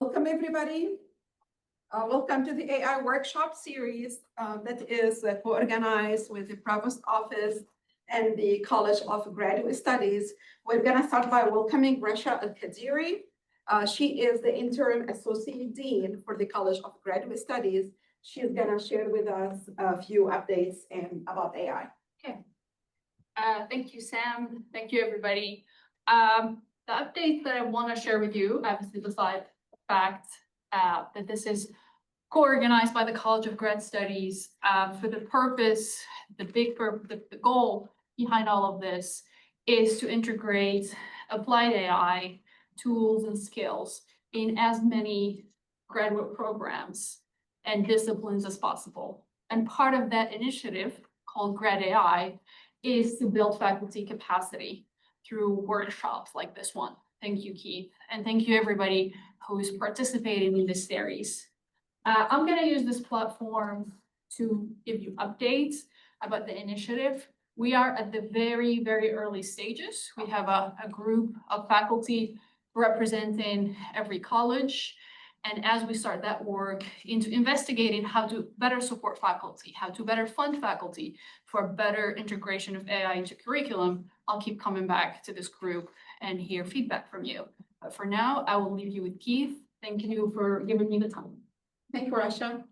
Welcome, everybody. Welcome to the AI workshop series that is co-organized with the Provost Office and the College of Graduate Studies. We're going to start by welcoming Rasha Al-Kadiri. She is the Interim Associate Dean for the College of Graduate Studies. She's going to share with us a few updates about AI. Okay. Thank you, Sam. Thank you, everybody. The updates that I want to share with you, obviously, beside the fact that this is co-organized by the College of Grad Studies for the purpose, the goal behind all of this is to integrate applied AI tools and skills in as many graduate programs and disciplines as possible. And part of that initiative, called Grad AI, is to build faculty capacity through workshops like this one. Thank you, Keith. And thank you, everybody who is participating in this series. I'm going to use this platform to give you updates about the initiative. We are at the very, very early stages. We have a group of faculty representing every college. And as we start that work into investigating how to better support faculty, how to better fund faculty for better integration of AI into curriculum, I'll keep coming back to this group and hear feedback from you. But for now, I will leave you with Keith. Thank you for giving me the time. Thank you, Rasha.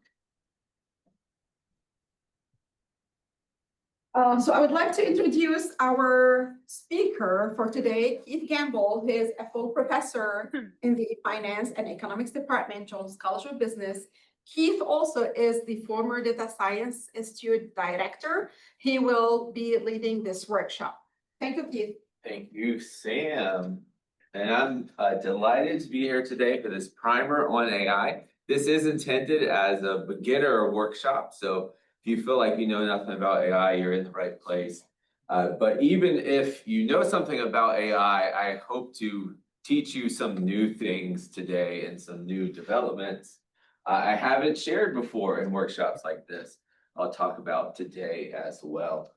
So I would like to introduce our speaker for today, Keith Gamble. He is a full professor in the Finance and Economics Department, Jones College of Business. Keith also is the former Data Science Institute Director. He will be leading this workshop. Thank you, Keith. Thank you, Sam. And I'm delighted to be here today for this primer on AI. This is intended as a beginner workshop, so if you feel like you know nothing about AI, you're in the right place. But even if you know something about AI, I hope to teach you some new things today and some new developments I haven't shared before in workshops like this. I'll talk about today as well.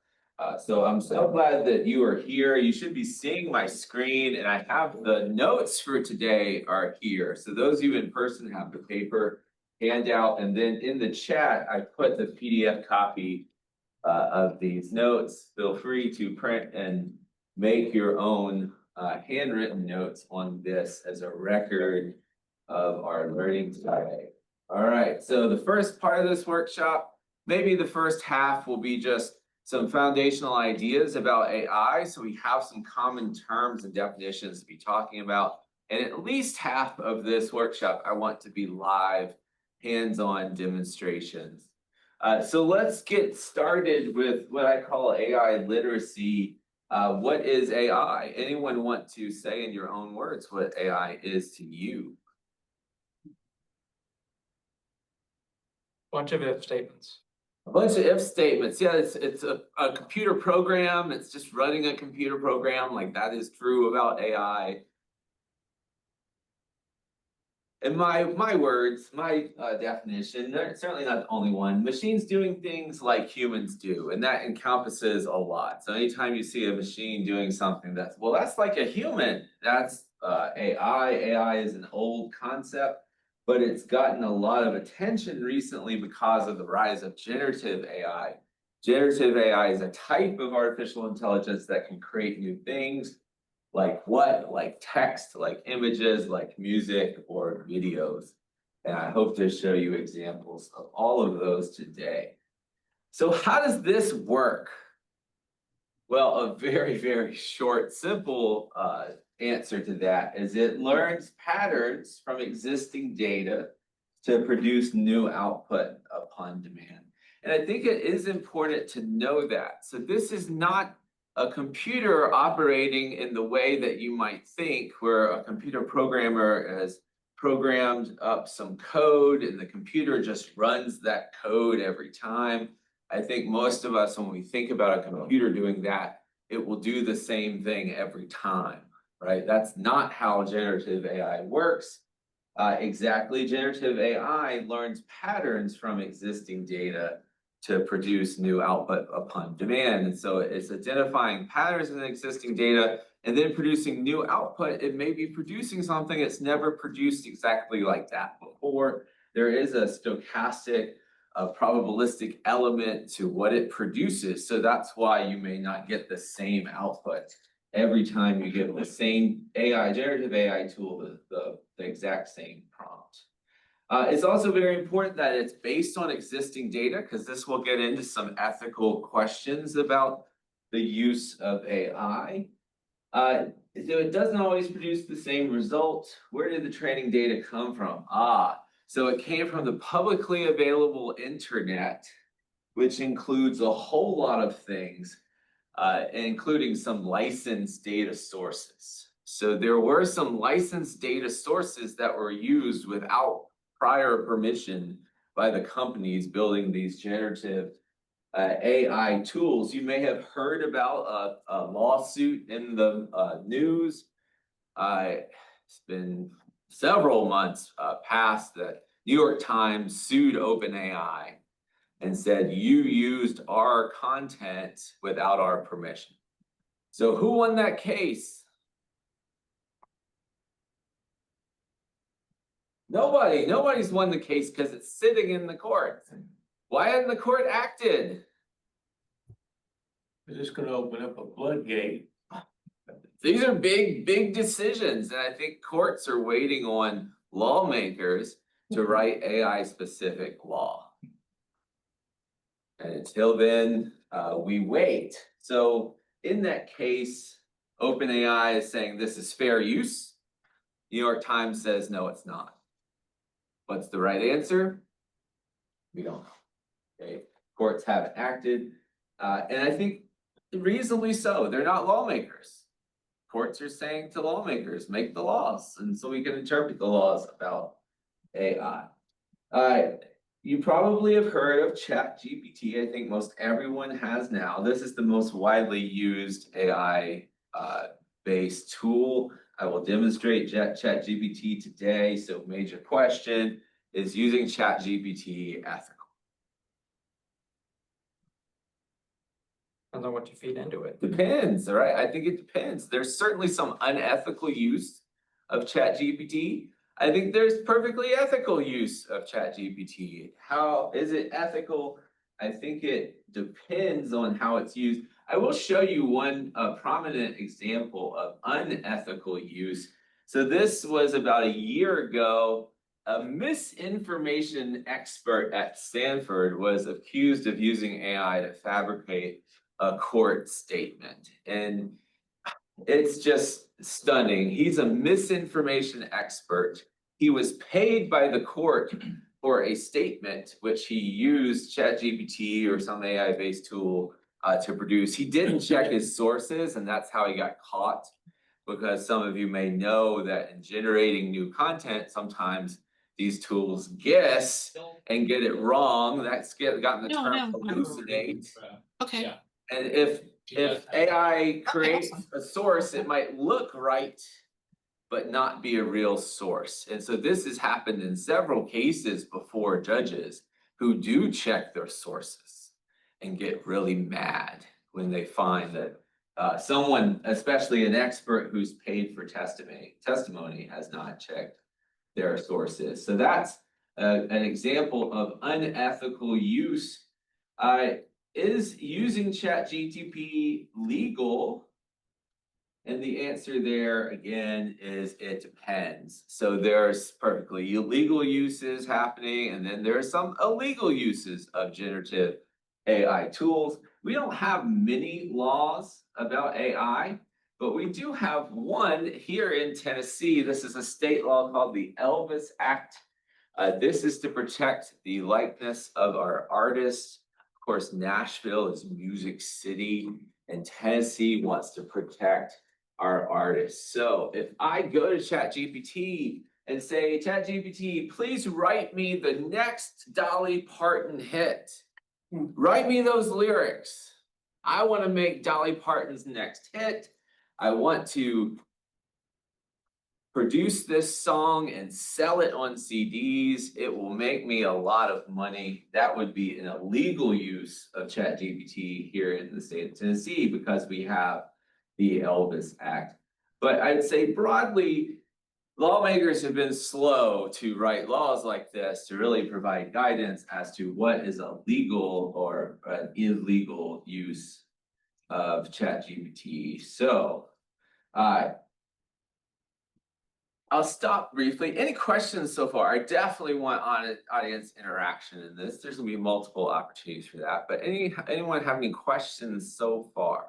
So I'm so glad that you are here. You should be seeing my screen, and I have the notes for today are here. So those of you in person have the paper handout, and then in the chat, I put the PDF copy of these notes. Feel free to print and make your own handwritten notes on this as a record of our learning today. All right, so the first part of this workshop, maybe the first half will be just some foundational ideas about AI. So we have some common terms and definitions to be talking about. And at least half of this workshop, I want to be live, hands-on demonstrations. So let's get started with what I call AI literacy. What is AI? Anyone want to say in your own words what AI is to you? Bunch of if statements. A bunch of if statements. Yeah, it's a computer program. It's just running a computer program. Like, that is true about AI. In my words, my definition, they're certainly not the only one. Machines doing things like humans do, and that encompasses a lot. So anytime you see a machine doing something that's like a human, that's AI. AI is an old concept, but it's gotten a lot of attention recently because of the rise of generative AI. Generative AI is a type of artificial intelligence that can create new things. Like what? Like text, like images, like music or videos. And I hope to show you examples of all of those today. So how does this work? Well, a very, very short, simple answer to that is it learns patterns from existing data to produce new output upon demand. And I think it is important to know that. So this is not a computer operating in the way that you might think, where a computer programmer has programmed up some code and the computer just runs that code every time. I think most of us, when we think about a computer doing that, it will do the same thing every time, right? That's not how generative AI works. Exactly, generative AI learns patterns from existing data to produce new output upon demand. And so it's identifying patterns in existing data and then producing new output, it may be producing something that's never produced exactly like that before. There is a stochastic, probabilistic element to what it produces. So that's why you may not get the same output every time you give the same generative AI tool the exact same prompt. It's also very important that it's based on existing data, because this will get into some ethical questions about the use of AI. So it doesn't always produce the same result. Where did the training data come from? So it came from the publicly available internet, which includes a whole lot of things, including some licensed data sources. So there were some licensed data sources that were used without prior permission by the companies building these generative AI tools. You may have heard about a lawsuit in the news. It's been several months past that New York Times sued OpenAI and said, you used our content without our permission. So who won that case? Nobody's won the case because it's sitting in the court. Why hasn't the court acted? It's just gonna open up a floodgate. These are big decisions, and I think courts are waiting on lawmakers to write AI-specific law. And until then, we wait. So in that case, OpenAI is saying this is fair use. New York Times says, no, it's not. What's the right answer? We don't know. Okay, courts haven't acted. And I think reasonably so. They're not lawmakers. Courts are saying to lawmakers, make the laws, and so we can interpret the laws about AI. You probably have heard of ChatGPT. I think most everyone has now. This is the most widely used AI based tool. I will demonstrate ChatGPT today. So major question, is using ChatGPT ethical? I don't know what you feed into it. Depends, all right? I think it depends. There's certainly some unethical use of ChatGPT. I think there's perfectly ethical use of ChatGPT. How is it ethical? I think it depends on how it's used. I will show you one prominent example of unethical use. So this was about a year ago. A misinformation expert at Stanford was accused of using AI to fabricate a court statement. And it's just stunning. He's a misinformation expert. He was paid by the court for a statement which he used ChatGPT or some AI-based tool to produce. He didn't check his sources, and that's how he got caught. Because some of you may know that in generating new content, sometimes these tools guess and get it wrong. That's gotten the term hallucinate. Okay. And if AI creates a source, it might look right, but not be a real source. And so this has happened in several cases before judges who do check their sources and get really mad when they find that someone, especially an expert who's paid for testimony has not checked their sources. So that's an example of unethical use. Is using ChatGPT legal? And the answer there again is it depends. So there's perfectly illegal uses happening, and then there are some illegal uses of generative AI tools. We don't have many laws about AI, but we do have one here in Tennessee. This is a state law called the Elvis Act. This is to protect the likeness of our artists. Of course, Nashville is Music City, and Tennessee wants to protect our artists. So if I go to ChatGPT and say, ChatGPT, please write me the next Dolly Parton hit. Write me those lyrics. I want to make Dolly Parton's next hit. I want to produce this song and sell it on CDs. It will make me a lot of money. That would be an illegal use of ChatGPT here in the state of Tennessee because we have the Elvis Act. But I'd say broadly, lawmakers have been slow to write laws like this to really provide guidance as to what is a legal or an illegal use of ChatGPT. So I'll stop briefly. Any questions so far? I definitely want audience interaction in this. There's gonna be multiple opportunities for that, but anyone have any questions so far?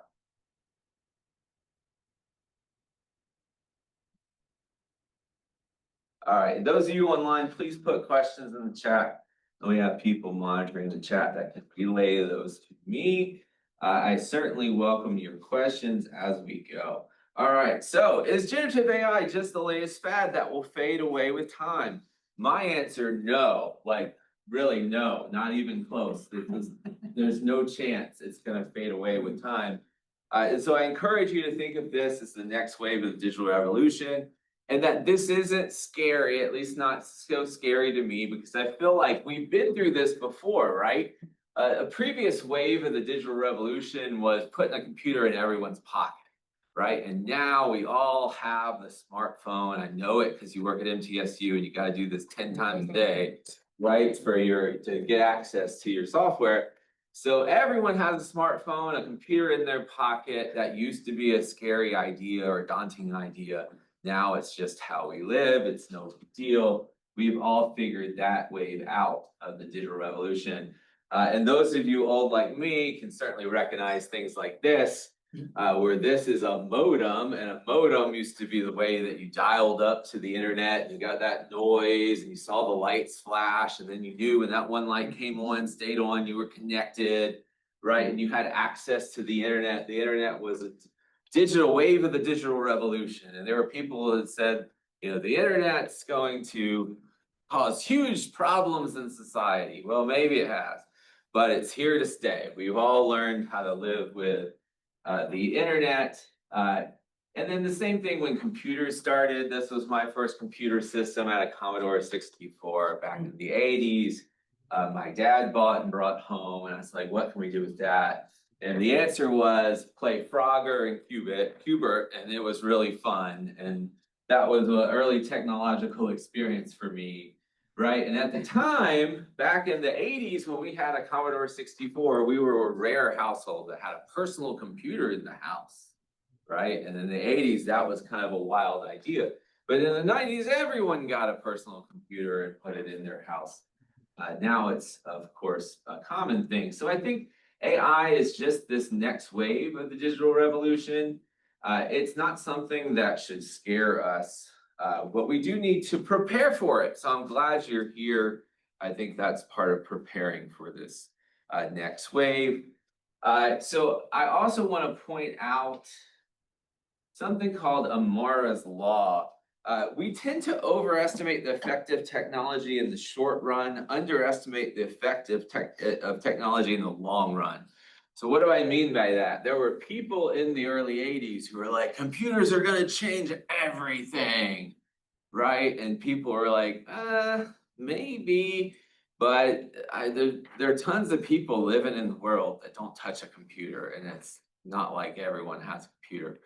All right, those of you online, please put questions in the chat. And we have people monitoring the chat that can relay those to me. I certainly welcome your questions as we go. All right, so is generative AI just the latest fad that will fade away with time? My answer, no, like really no, not even close. There's no chance it's gonna fade away with time. And so I encourage you to think of this as the next wave of the digital revolution. And that this isn't scary, at least not so scary to me, because I feel like we've been through this before, right? A previous wave of the digital revolution was putting a computer in everyone's pocket, right? And now we all have the smartphone. I know it because you work at MTSU and you got to do this 10 times a day, right? To get access to your software. So everyone has a smartphone, a computer in their pocket. That used to be a scary idea or a daunting idea. Now it's just how we live. It's no big deal. We've all figured that wave out of the digital revolution. And those of you old like me can certainly recognize things like this, where this is a modem, and a modem used to be the way that you dialed up to the internet, and you got that noise, and you saw the lights flash, and then you knew when that one light came on, stayed on, you were connected, right? And you had access to the internet. The internet was a digital wave of the digital revolution. And there were people that said, you know, the internet's going to cause huge problems in society. Well, maybe it has, but it's here to stay. We've all learned how to live with the internet. And then the same thing when computers started. This was my first computer system. I had a Commodore 64 back in the 80s. My dad bought and brought home, and I was like, what can we do with that? And the answer was play Frogger and Qbert, and it was really fun. And that was an early technological experience for me, right? And at the time, back in the 80s, when we had a Commodore 64, we were a rare household that had a personal computer in the house, right? And in the 80s, that was kind of a wild idea. But in the 90s, everyone got a personal computer and put it in their house. Now it's, of course, a common thing. So I think AI is just this next wave of the digital revolution. It's not something that should scare us, but we do need to prepare for it. So I'm glad you're here. I think that's part of preparing for this next wave. So I also want to point out something called Amara's Law. We tend to overestimate the effect of technology in the short run, underestimate the effect of technology in the long run. So what do I mean by that? There were people in the early 80s who were like, computers are going to change everything, right? And people were like, maybe, but there are tons of people living in the world that don't touch a computer, and it's not like everyone has a computer.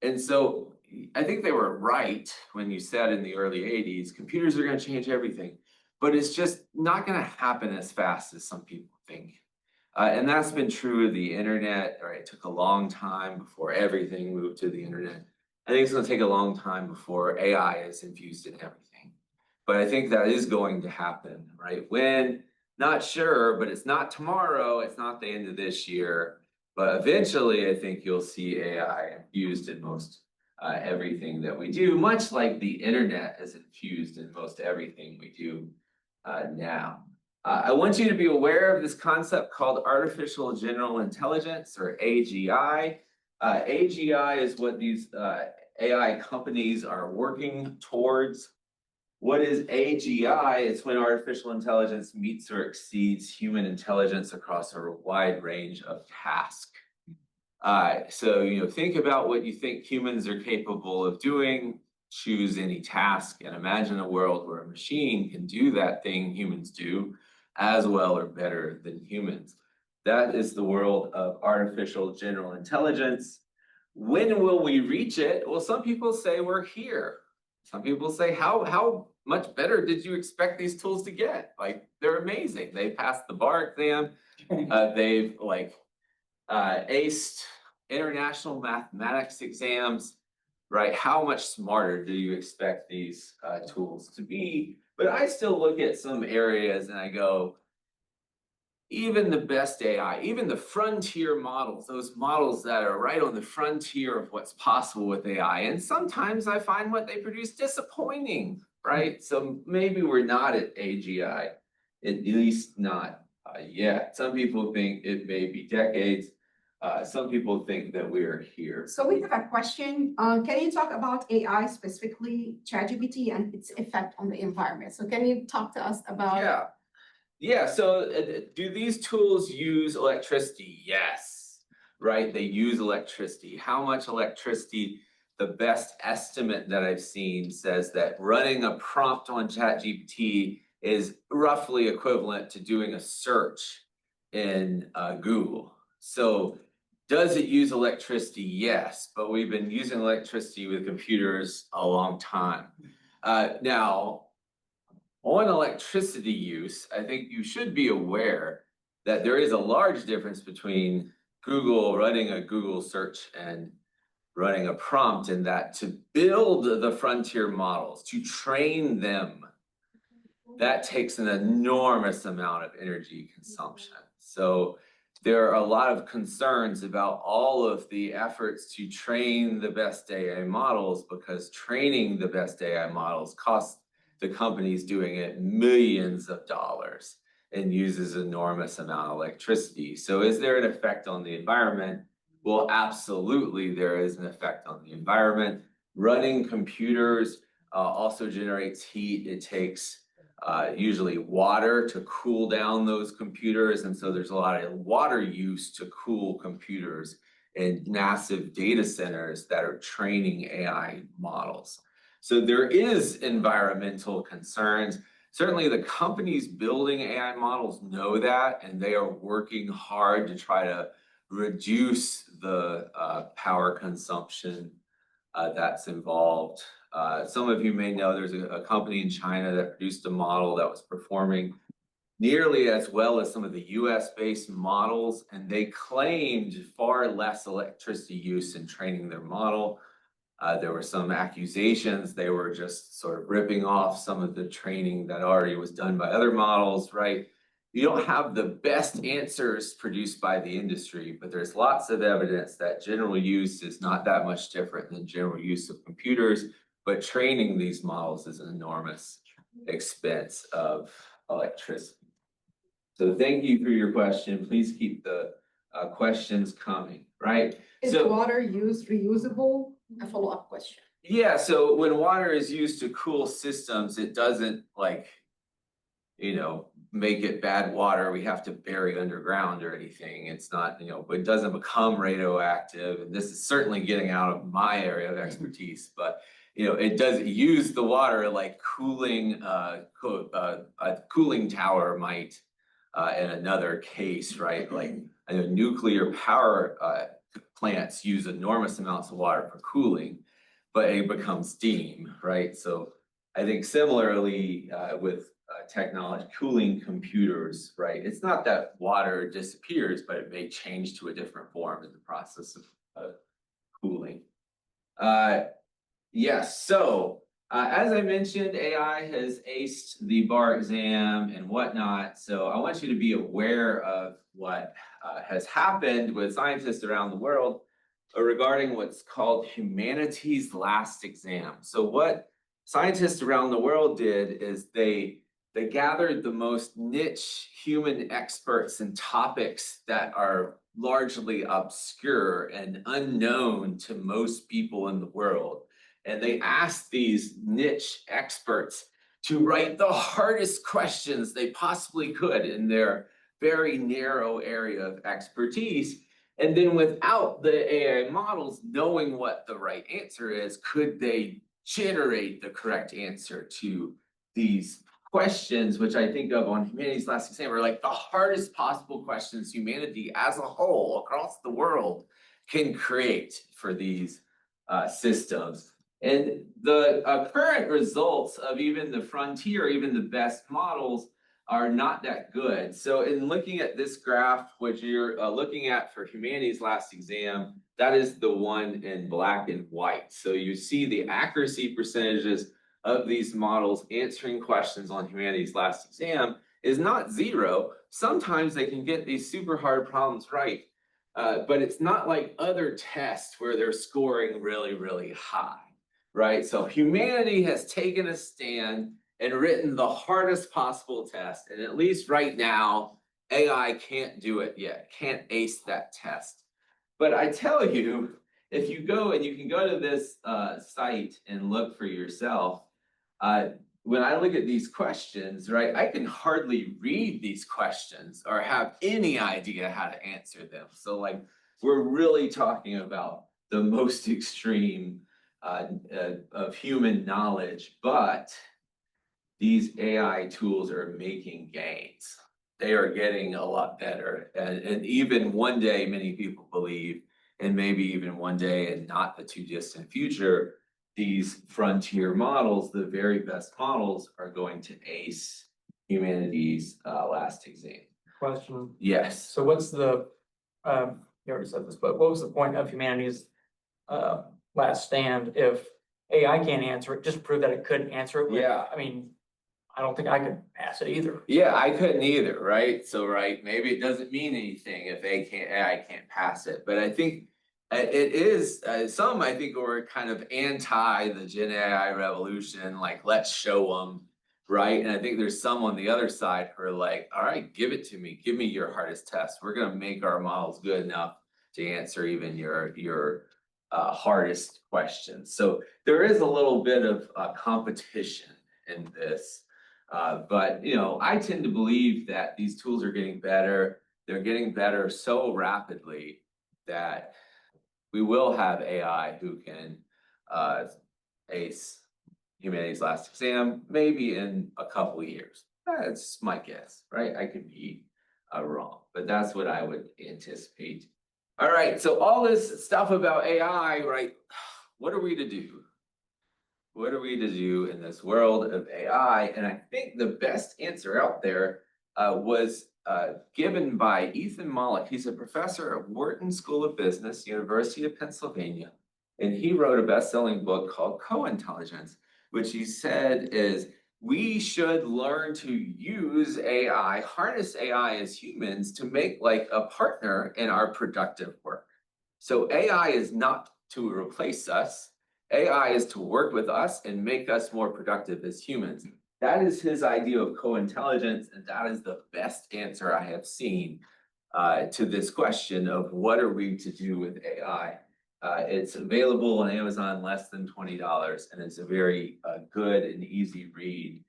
And so I think they were right when you said in the early 80s, computers are going to change everything, but it's just not going to happen as fast as some people think. And that's been true of the internet. Right? It took a long time before everything moved to the internet. I think it's going to take a long time before AI is infused in everything. But I think that is going to happen, right? When, not sure, but it's not tomorrow. It's not the end of this year. But eventually, I think you'll see AI infused in most everything that we do, much like the internet is infused in most everything we do now. I want you to be aware of this concept called artificial general intelligence, or AGI. AGI is what these AI companies are working towards. What is AGI? It's when artificial intelligence meets or exceeds human intelligence across a wide range of tasks. So, think about what you think humans are capable of doing, choose any task, and imagine a world where a machine can do that thing humans do as well or better than humans. That is the world of artificial general intelligence. When will we reach it? Well, some people say we're here. Some people say, how much better did you expect these tools to get? Like, they're amazing. They passed the bar exam. They've aced international mathematics exams, right? How much smarter do you expect these tools to be? But I still look at some areas and I go, even the best AI, even the frontier models, those models that are right on the frontier of what's possible with AI. And sometimes I find what they produce disappointing, right? So maybe we're not at AGI, at least not yet. Some people think it may be decades. Some people think that we're here. So we have a question. Can you talk about AI, specifically ChatGPT and its effect on the environment? So can you talk to us about? Yeah. Yeah, so do these tools use electricity? Yes, right? They use electricity. How much electricity? The best estimate that I've seen says that running a prompt on ChatGPT is roughly equivalent to doing a search in Google. So does it use electricity? Yes, but we've been using electricity with computers a long time. Now, on electricity use, I think you should be aware that there is a large difference between Google running a Google search and running a prompt, in that to build the frontier models, to train them, that takes an enormous amount of energy consumption. So there are a lot of concerns about all of the efforts to train the best AI models, because training the best AI models costs the companies doing it millions of dollars and uses enormous amount of electricity. So is there an effect on the environment? Well, absolutely, there is an effect on the environment. Running computers also generates heat. It takes usually water to cool down those computers. And so there's a lot of water use to cool computers in massive data centers that are training AI models. So there is environmental concerns. Certainly the companies building AI models know that, and they are working hard to try to reduce the power consumption that's involved. Some of you may know there's a company in China that produced a model that was performing nearly as well as some of the US-based models, and they claimed far less electricity use in training their model. There were some accusations they were just sort of ripping off some of the training that already was done by other models, right? You don't have the best answers produced by the industry, but there's lots of evidence that general use is not that much different than general use of computers, but training these models is an enormous expense of electricity. So thank you for your question. Please keep the questions coming, right? Is So, water used reusable? A follow-up question. yeah, so when water is used to cool systems, it doesn't make it bad water we have to bury underground or anything. It's not, it doesn't become radioactive. And this is certainly getting out of my area of expertise, but it does use the water like cooling, a cooling tower might in another case, right? Like I know nuclear power plants use enormous amounts of water for cooling, but it becomes steam, right? So I think similarly with technology, cooling computers, right? It's not that water disappears, but it may change to a different form in the process of cooling. Yes, so as I mentioned, AI has aced the bar exam and whatnot. So I want you to be aware of what has happened with scientists around the world regarding what's called humanity's last exam. So what scientists around the world did is they gathered the most niche human experts in topics that are largely obscure and unknown to most people in the world. And they asked these niche experts to write the hardest questions they possibly could in their very narrow area of expertise. And then without the AI models knowing what the right answer is, could they generate the correct answer to these questions, which I think of on humanity's last exam, are like the hardest possible questions humanity as a whole across the world can create for these systems. And the current results of even the frontier, even the best models, are not that good. So in looking at this graph, which you're looking at for humanities last exam, that is the one in black and white. So you see the accuracy percentages of these models answering questions on humanities last exam is not zero. Sometimes they can get these super hard problems right, but it's not like other tests where they're scoring really, really high, right? So humanity has taken a stand and written the hardest possible test. And at least right now, AI can't do it yet, can't ace that test. But I tell you, if you go and you can go to this site and look for yourself, when I look at these questions, right, I can hardly read these questions or have any idea how to answer them. So like, we're really talking about the most extreme of human knowledge, but these AI tools are making gains. They are getting a lot better. And even one day, many people believe, and maybe even one day in not the too distant future, these frontier models, the very best models, are going to ace humanity's last exam. Question. Yes. So what's the, you already said this, but what was the point of humanity's last stand if AI can't answer it, just prove that it couldn't answer it? Yeah. I mean, I don't think I could pass it either. Yeah, I couldn't either, right? So, right, maybe it doesn't mean anything if AI can't pass it, but I think it is, some I think were kind of anti the Gen AI revolution, like, let's show them, right? And I think there's some on the other side who are like, all right, give it to me, give me your hardest test. We're gonna make our models good enough to answer even your hardest questions. So there is a little bit of competition in this. But you know, I tend to believe that these tools are getting better. They're getting better so rapidly that we will have AI who can ace humanities last exam, maybe in a couple of years. That's my guess, right? I could be wrong, but that's what I would anticipate. All right, so all this stuff about AI, right? What are we to do? What are we to do in this world of AI? And I think the best answer out there was given by Ethan Mollick. He's a professor at Wharton School of Business, University of Pennsylvania. And he wrote a best-selling book called Co-Intelligence, which he said is we should learn to use AI, harness AI as humans to make like a partner in our productive work. So AI is not to replace us. AI is to work with us and make us more productive as humans. That is his idea of co-intelligence, and that is the best answer I have seen to this question of what are we to do with AI. It's available on Amazon less than $20, and it's a very good and easy read.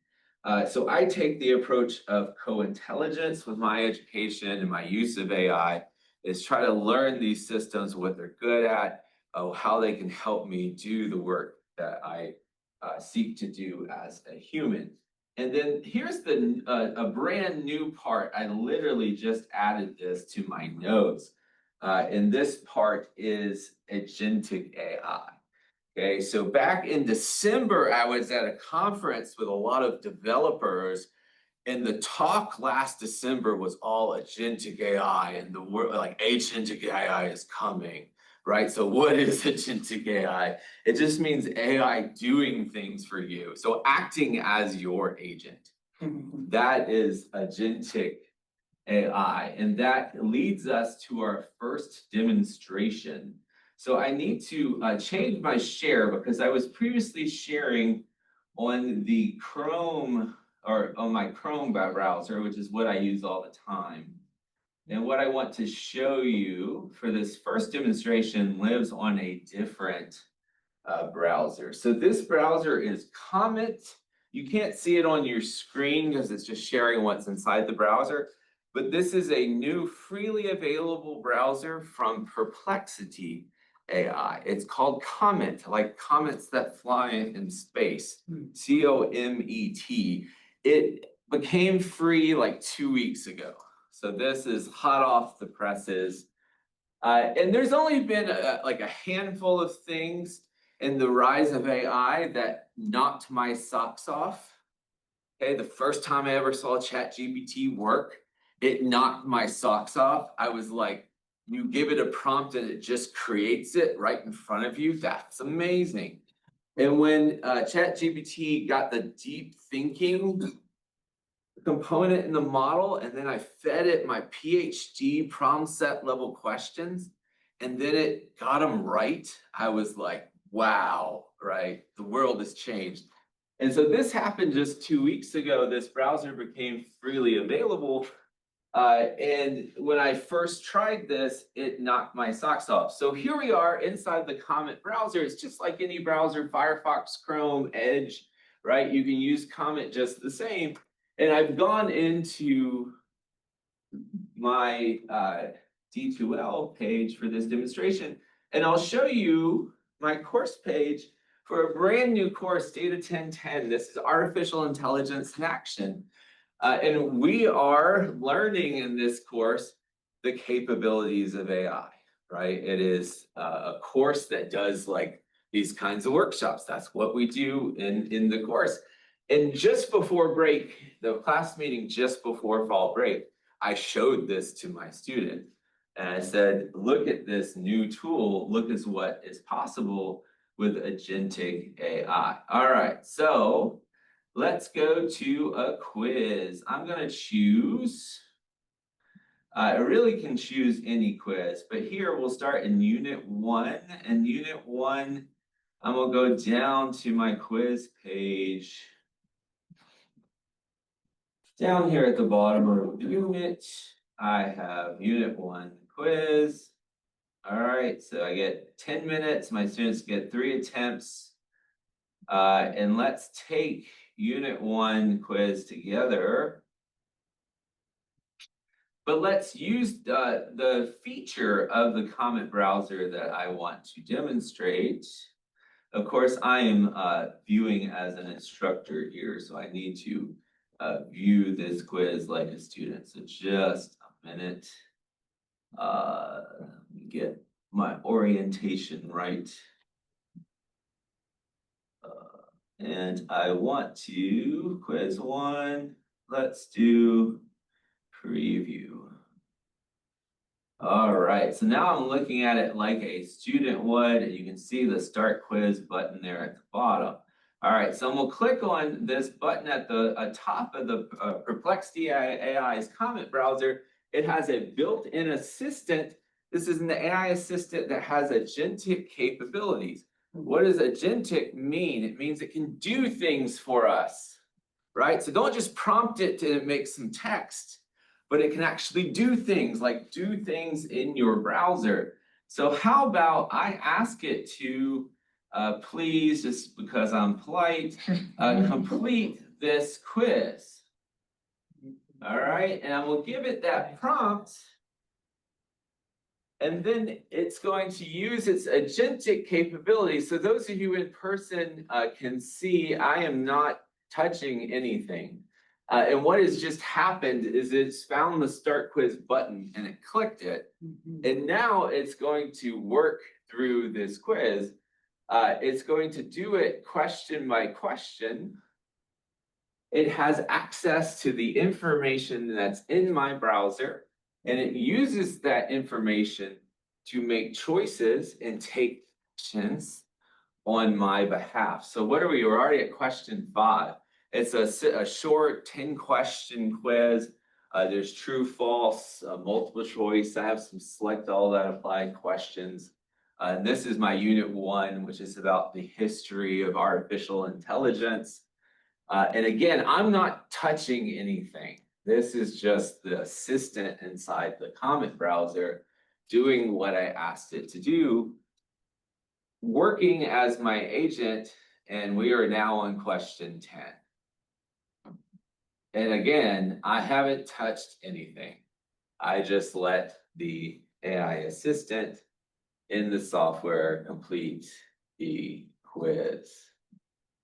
So I take the approach of co-intelligence with my education and my use of AI is try to learn these systems, what they're good at, how they can help me do the work that I seek to do as a human. And then here's the a brand new part. I literally just added this to my notes. And this part is agentic AI. Okay, so back in December, I was at a conference with a lot of developers, and the talk last December was all agentic AI and the word like agentic AI is coming, right? So what is agentic AI? It just means AI doing things for you. So acting as your agent. That is agentic AI. And that leads us to our first demonstration. So I need to change my share because I was previously sharing on the Chrome or on my Chrome browser, which is what I use all the time. And what I want to show you for this first demonstration lives on a different browser. So this browser is Comet. You can't see it on your screen because it's just sharing what's inside the browser. But this is a new freely available browser from Perplexity AI. It's called Comet, like comets that fly in space, COMET. It became free like 2 weeks ago. So this is hot off the presses. And there's only been like a handful of things in the rise of AI that knocked my socks off. Okay, the first time I ever saw ChatGPT work, it knocked my socks off. I was like, you give it a prompt and it just creates it right in front of you. That's amazing. And when ChatGPT got the deep thinking component in the model, and then I fed it my PhD problem set level questions, and then it got them right, I was like, wow, right? The world has changed. And so this happened just 2 weeks ago. This browser became freely available. And when I first tried this, it knocked my socks off. So here we are inside the Comet browser. It's just like any browser, Firefox, Chrome, Edge, right? You can use Comet just the same. And I've gone into my D2L page for this demonstration, and I'll show you my course page for a brand new course, Data 1010. This is Artificial Intelligence in Action. And we are learning in this course the capabilities of AI, right? It is a course that does like these kinds of workshops. That's what we do in the course. And just before break, the class meeting just before fall break, I showed this to my student. And I said, look at this new tool, look at what is possible with agentic AI. All right, so let's go to a quiz. I'm gonna choose, I really can choose any quiz, but here we'll start in Unit 1. And Unit 1, I'm gonna go down to my quiz page. Down here at the bottom of the unit, I have Unit 1 quiz. All right, so I get 10 minutes, my students get 3 attempts. And let's take Unit 1 quiz together. But let's use the feature of the Comet browser that I want to demonstrate. Of course, I am viewing as an instructor here, so I need to view this quiz like a student. So just a minute. Let me get my orientation right. And I want to, quiz 1, let's do preview. All right, so now I'm looking at it like a student would, and you can see the start quiz button there at the bottom. All right, so I'm gonna click on this button at the top of the Perplexity AI's Comet browser. It has a built-in assistant. This is an AI assistant that has agentic capabilities. What does agentic mean? It means it can do things for us, right? So don't just prompt it to make some text, but it can actually do things like do things in your browser. So how about I ask it to please, just because I'm polite, complete this quiz. All right, and I will give it that prompt. And then it's going to use its agentic capability. So those of you in person can see I am not touching anything. And what has just happened is it's found the start quiz button and it clicked it. And now it's going to work through this quiz. It's going to do it question by question. It has access to the information that's in my browser, and it uses that information to make choices and take actions on my behalf. So what are we? We're already at question 5. It's a short 10-question quiz. There's true, false, multiple choice. I have some select all that apply questions. And this is my Unit 1, which is about the history of artificial intelligence. And again, I'm not touching anything. This is just the assistant inside the Comet browser doing what I asked it to do, working as my agent, and we are now on question 10. And again, I haven't touched anything. I just let the AI assistant in the software complete the quiz.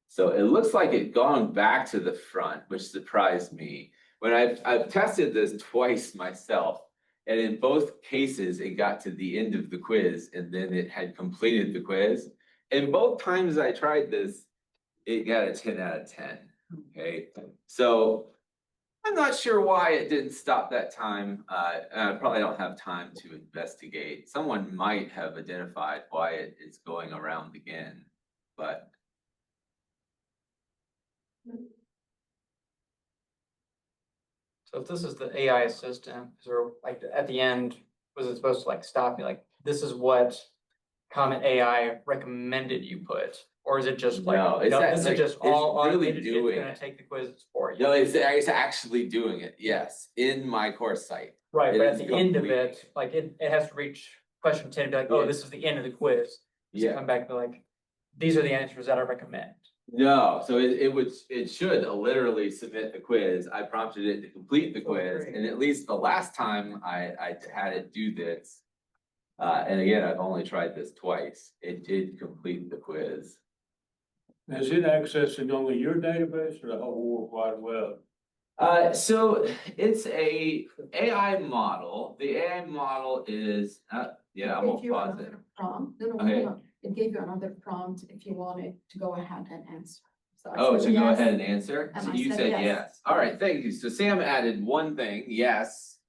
So it looks like it gone back to the front, which surprised me. When I've tested this twice myself, And in both cases, it got to the end of the quiz and then it had completed the quiz. And both times I tried this, it got a 10 out of 10. Okay, so I'm not sure why it didn't stop that time. I probably don't have time to investigate. Someone might have identified why it is going around again, but. So if this is the AI assistant, is there like at the end, was it supposed to like stop me, like, this is what Comment AI recommended you put? Or is it just like, No, it's no, that, this is like, just it's all really automated, it's doing gonna it. take the quizzes for you? No, it's actually doing it, yes, in my course site. Right, It but at is the end of completing it, like it has to reach question 10 and be like, oh, Yeah. this is the end of the quiz. Does it Yeah. come back and be like, these are the answers that I recommend? No, so it should literally submit the quiz. I prompted it to complete the quiz, great. and at least the last time I had it do this. And again, I've only tried this twice. It did complete the quiz. Is it accessing only your database or the whole World Wide Web? So it's a AI model. The AI model is, yeah, I'm It gonna gave you pause it. another prompt. No, Okay. no. It gave you another prompt if you wanted to go ahead and answer. So I Oh, said to go yes. ahead and answer? And So I you said said yes. yes. All right, thank you. So Sam added one thing, yes.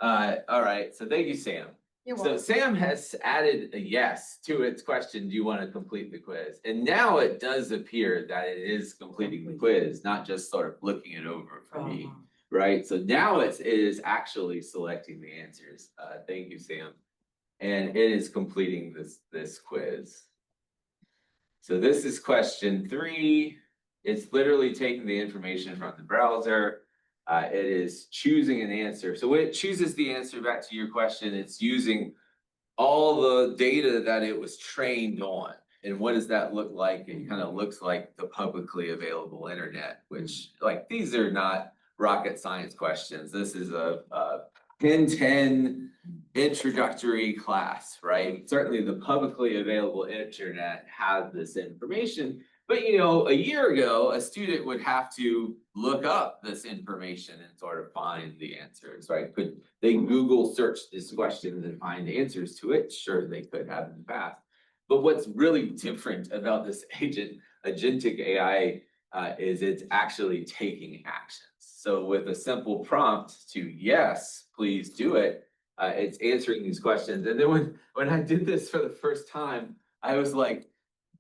All right, so thank you, Sam. You're So welcome. Sam has added a yes to its question, do you want to complete the quiz? And now it does appear that it is completing the quiz, not just sort of looking it over for me, right? So now it is actually selecting the answers. Thank you, Sam. And it is completing this quiz. So this is question 3. It's literally taking the information from the browser. It is choosing an answer. So when it chooses the answer, back to your question, it's using all the data that it was trained on. And what does that look like? It kind of looks like the publicly available internet, which, like, these are not rocket science questions. This is a 10 introductory class, right? Certainly the publicly available internet has this information. But a year ago, a student would have to look up this information and sort of find the answers, right? Could they Google search this question and find answers to it? Sure, they could have in the past. But what's really different about this agentic AI is it's actually taking actions. So with a simple prompt to yes, please do it, it's answering these questions. And then when I did this for the first time, I was like,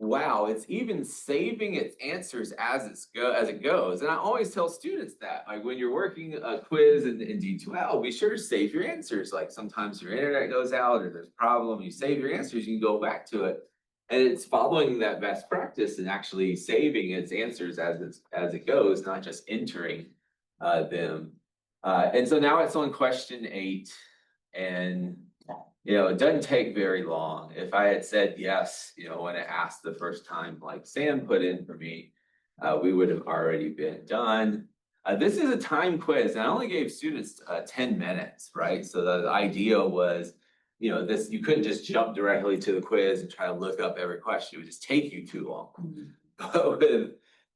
wow, it's even saving its answers as it goes. And I always tell students that, like, when you're working a quiz in D12, be sure to save your answers. Like, sometimes your internet goes out or there's a problem, you save your answers, you can go back to it. And it's following that best practice and actually saving its answers as it goes, not just entering them. And so now it's on question 8, and it doesn't take very long. If I had said yes, when it asked the first time, like Sam put in for me, we would have already been done. This is a time quiz, and I only gave students 10 minutes, right? So the idea was, you couldn't just jump directly to the quiz and try to look up every question. It would just take you too long. But with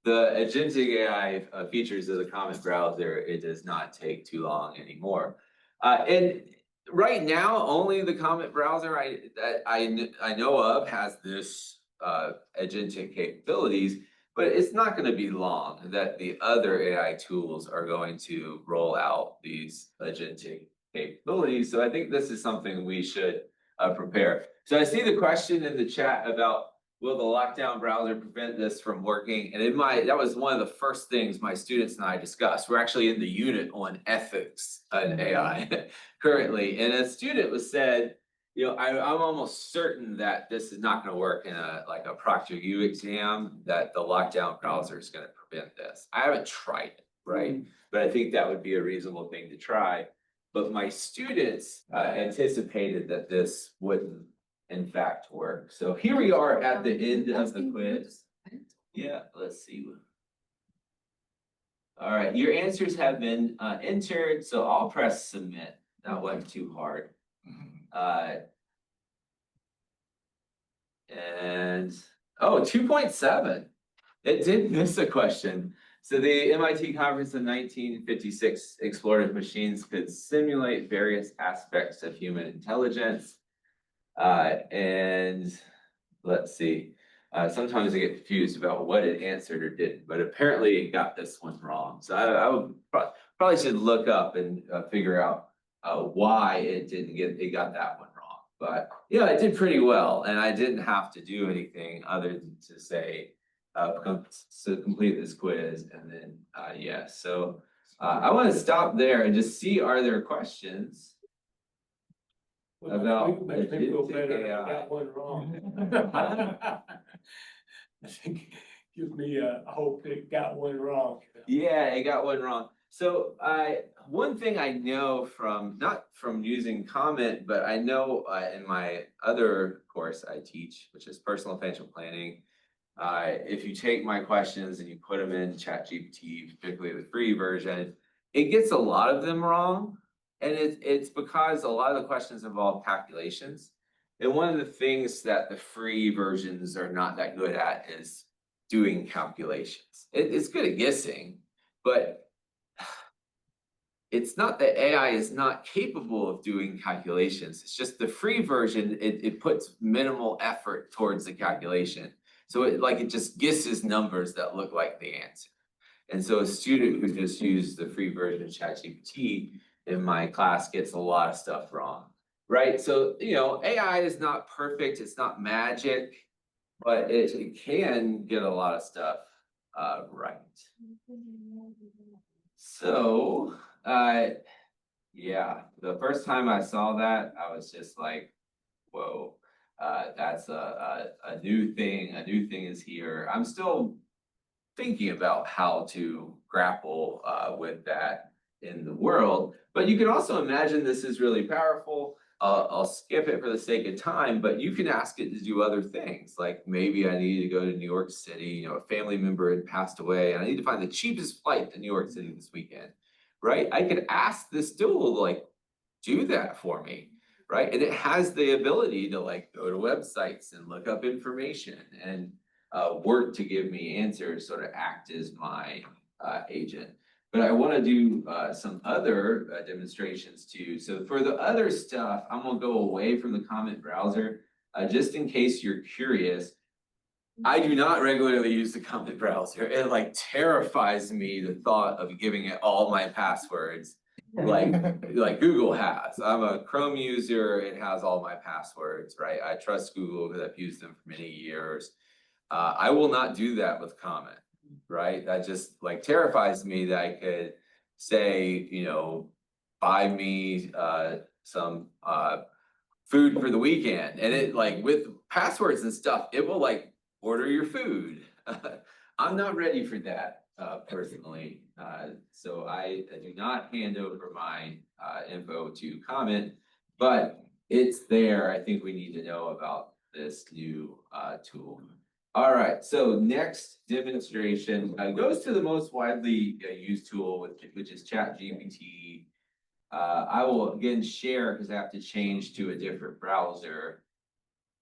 the agentic AI features of the comment browser, it does not take too long anymore. And right now, only the comment browser I know of has this agentic capabilities, but it's not going to be long that the other AI tools are going to roll out these agentic capabilities. So I think this is something we should prepare. So I see the question in the chat about, will the lockdown browser prevent this from working? And that was one of the first things my students and I discussed. We're actually in the unit on ethics in AI currently. And a student was said, I'm almost certain that this is not going to work in a ProctorU exam, that the lockdown browser is going to prevent this. I haven't tried it, right? But I think that would be a reasonable thing to try. But my students anticipated that this wouldn't in fact work. So here we are at the end of the quiz. Yeah, let's see. All right, your answers have been entered, so I'll press submit. That wasn't too hard. And 2.7. It did miss a question. So the MIT conference in 1956 explored if machines could simulate various aspects of human intelligence. And let's see, sometimes I get confused about what it answered or didn't, but apparently it got this one wrong. So I would probably should look up and figure out why it got that one wrong. But yeah, it did pretty well, and I didn't have to do anything other than to say, complete this quiz, and then yes. So I want to stop there and just see, are there questions? About Makes me feel agentic better, I AI. got one wrong. I think gives me hope that it got one wrong. Yeah, it got one wrong. So one thing I know from, not from using comment, but I know in my other course I teach, which is personal financial planning, if you take my questions and you put them in ChatGPT, particularly the free version, it gets a lot of them wrong. And it's because a lot of the questions involve calculations. And one of the things that the free versions are not that good at is doing calculations. It's good at guessing, but it's not that AI is not capable of doing calculations. It's just the free version, it puts minimal effort towards the calculation. So it just guesses numbers that look like the answer. And so a student who just used the free version of ChatGPT in my class gets a lot of stuff wrong, right? So, AI is not perfect, it's not magic, but it can get a lot of stuff right. So, yeah, the first time I saw that, I was just like, whoa, that's a new thing. A new thing is here. I'm still thinking about how to grapple with that in the world. But you can also imagine this is really powerful. I'll skip it for the sake of time, but you can ask it to do other things. Like maybe I need to go to New York City, a family member had passed away, and I need to find the cheapest flight to New York City this weekend, right? I could ask this tool to do that for me, right? And it has the ability to go to websites and look up information and work to give me answers, sort of act as my agent. But I want to do some other demonstrations too. So for the other stuff, I'm gonna go away from the comment browser, just in case you're curious. I do not regularly use the comment browser. It terrifies me, the thought of giving it all my passwords like Google has. I'm a Chrome user, it has all my passwords, right? I trust Google because I've used them for many years. I will not do that with comment, right? That just terrifies me that I could say, buy me some food for the weekend, and it with passwords and stuff, it will order your food. I'm not ready for that personally. So I do not hand over my info to comment, but it's there. I think we need to know about this new tool. All right, so next demonstration goes to the most widely used tool, which is ChatGPT. I will again share because I have to change to a different browser.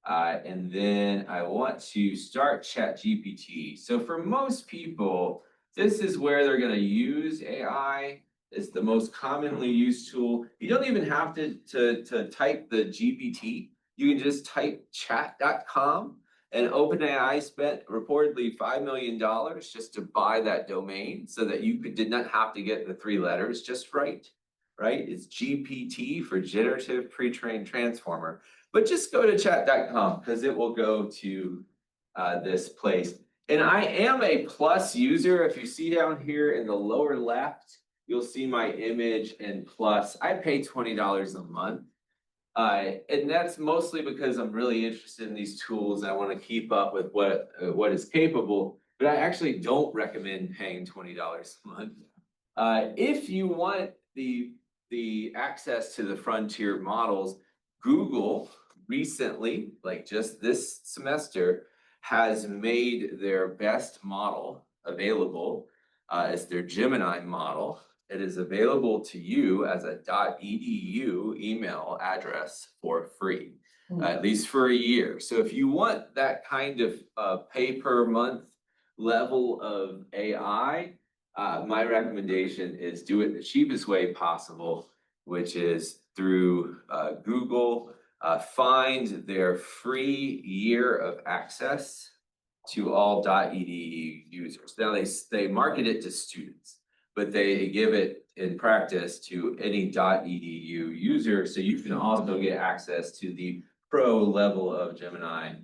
And then I want to start ChatGPT. So for most people, this is where they're going to use AI. It's the most commonly used tool. You don't even have to type the GPT. You can just type chat.com, and OpenAI spent reportedly $5 million just to buy that domain so that you did not have to get the 3 letters just right. It's GPT for generative pre-trained transformer. But just go to chat.com because it will go to this place. And I am a plus user. If you see down here in the lower left, you'll see my image and plus. I pay $20 a month. And that's mostly because I'm really interested in these tools. I want to keep up with what is capable, but I actually don't recommend paying $20 a month. If you want the access to the frontier models, Google recently, just this semester, has made their best model available. It's their Gemini model. It is available to you as a .edu email address for free, at least for a year. So if you want that kind of pay per month level of AI, my recommendation is do it the cheapest way possible, which is through Google. Find their free year of access to all .edu users. Now they market it to students, but they give it in practice to any .edu user, so you can also get access to the pro level of Gemini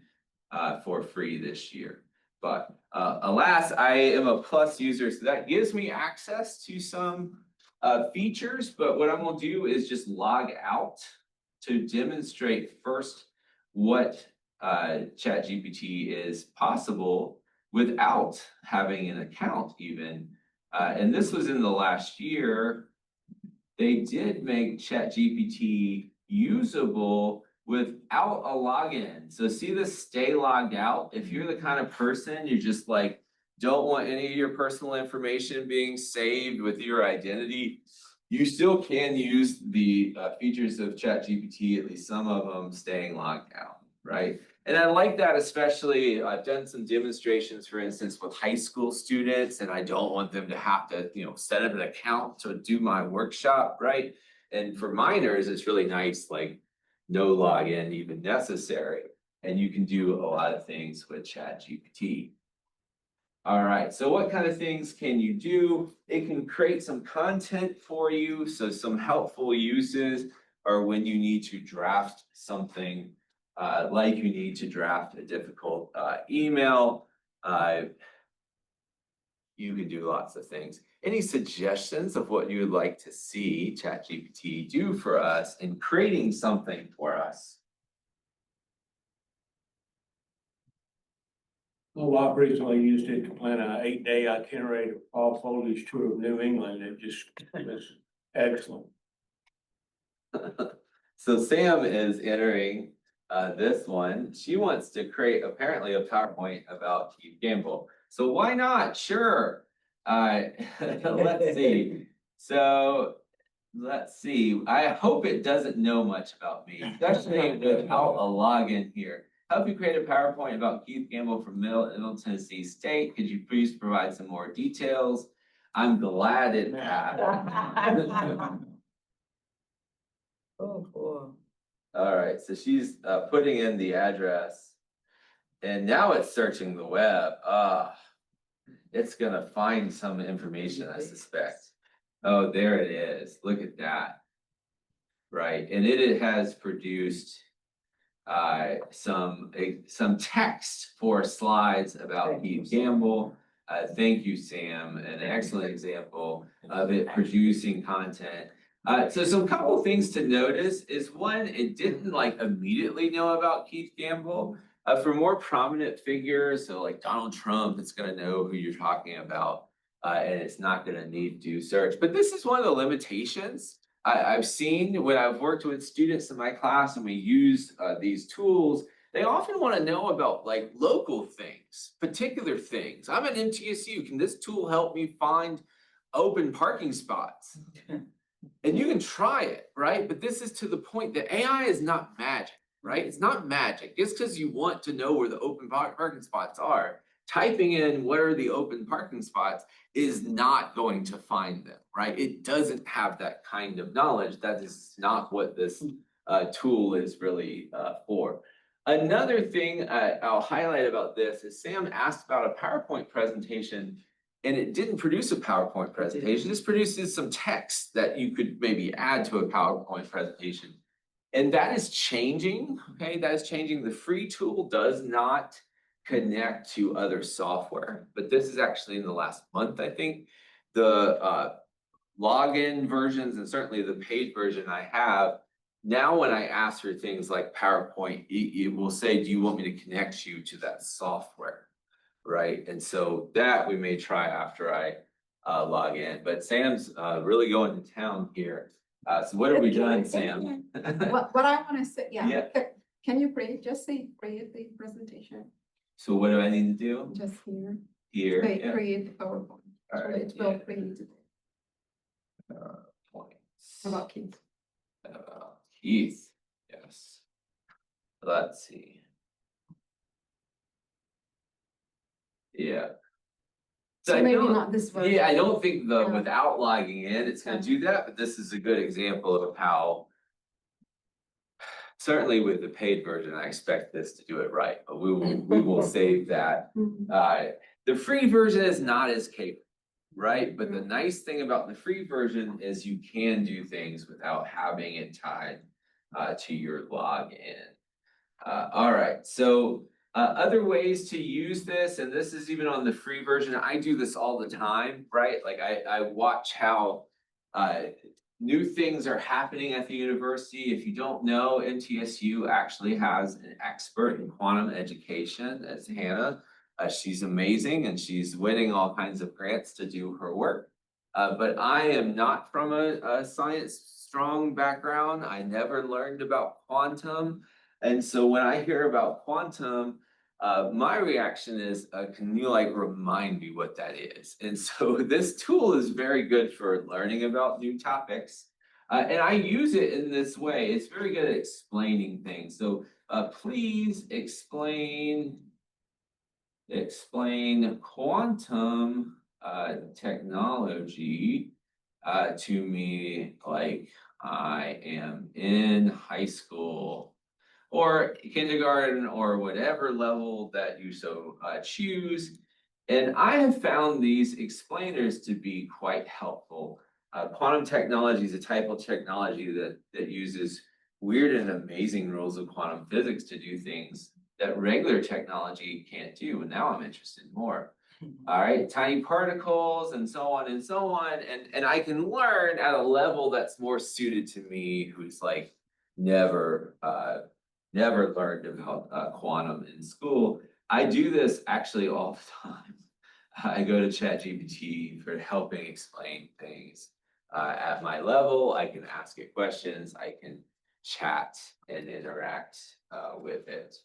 for free this year. But alas, I am a plus user, so that gives me access to some features, but what I'm gonna do is just log out to demonstrate first what ChatGPT is possible without having an account even. And this was in the last year. They did make ChatGPT usable without a login. So see this stay logged out? If you're the kind of person you just like don't want any of your personal information being saved with your identity, you still can use the features of ChatGPT, at least some of them staying logged out, right? And I like that, especially I've done some demonstrations, for instance, with high school students, and I don't want them to have to, set up an account to do my workshop, right? And for minors, it's really nice, like no login even necessary, and you can do a lot of things with ChatGPT. All right, so what kind of things can you do? It can create some content for you. So some helpful uses are when you need to draft something, like you need to draft a difficult email. You can do lots of things. Any suggestions of what you would like to see ChatGPT do for us in creating something for us? Oh, I've recently used it to plan an 8-day itinerary of fall foliage tour of New England. It just was excellent. So Sam is entering this one. She wants to create apparently a PowerPoint about Keith Gamble. So why not? Sure. Let's see. So let's see. I hope it doesn't know much about me, especially without a login here. Help you create a PowerPoint about Keith Gamble from Middle Tennessee State. Could you please provide some more details? I'm glad it has. Oh, cool. All right, so she's putting in the address, and now it's searching the web. It's gonna find some information, I suspect. Oh, there it is. Look at that. Right, and it has produced some text for slides about Keith Gamble. Thank you, Sam. An excellent example of it producing content. So some couple things to notice is one, it didn't like immediately know about Keith Gamble. For more prominent figures, so like Donald Trump, it's gonna know who you're talking about, and it's not gonna need to do search. But this is one of the limitations I've seen when I've worked with students in my class and we use these tools. They often want to know about like local things, particular things. I'm at MTSU. Can this tool help me find open parking spots? And you can try it, right? But this is to the point that AI is not magic, right? It's not magic. Just because you want to know where the open parking spots are, typing in what are the open parking spots is not going to find them, right? It doesn't have that kind of knowledge. That is not what this tool is really for. Another thing I'll highlight about this is Sam asked about a PowerPoint presentation, and it didn't produce a PowerPoint presentation. This produces some text that you could maybe add to a PowerPoint presentation. And that is changing, okay? That is changing. The free tool does not connect to other software, but this is actually in the last month, I think. The login versions and certainly the paid version I have, now when I ask for things like PowerPoint, it will say, do you want me to connect you to that software, right? And so that we may try after I log in, but Sam's really going to town here. So what have we done, Sam? What I want to say, Yeah. yeah, can you just say create the presentation, So what do I need to do? just here, Here, say yeah. create the PowerPoint. All So right, it will yeah. create it. Points. About kids. Keith, yes. Let's see. Yeah. So So I maybe don't- not this version. Yeah, I don't think Yeah. without logging in, it's gonna do that, but this is a good example of how. Certainly with the paid version, I expect this to do it right, but we will save that. Mhm. The free version is not as capable, right? But the nice thing about the free version is you can do things without having it tied to your login. All right, so other ways to use this, and this is even on the free version, I do this all the time, right? Like I watch how new things are happening at the university. If you don't know, MTSU actually has an expert in quantum education. That's Hannah. She's amazing and she's winning all kinds of grants to do her work. But I am not from a science strong background. I never learned about quantum. And so when I hear about quantum, my reaction is, can you like remind me what that is? And so this tool is very good for learning about new topics. And I use it in this way. It's very good at explaining things. So please explain quantum technology to me like I am in high school or kindergarten or whatever level that you so choose. And I have found these explainers to be quite helpful. Quantum technology is a type of technology that uses weird and amazing rules of quantum physics to do things that regular technology can't do. And now I'm interested more. All right, tiny particles and so on and so on. And I can learn at a level that's more suited to me, who's like never learned about quantum in school. I do this actually all the time. I go to ChatGPT for helping explain things at my level. I can ask it questions. I can chat and interact with it.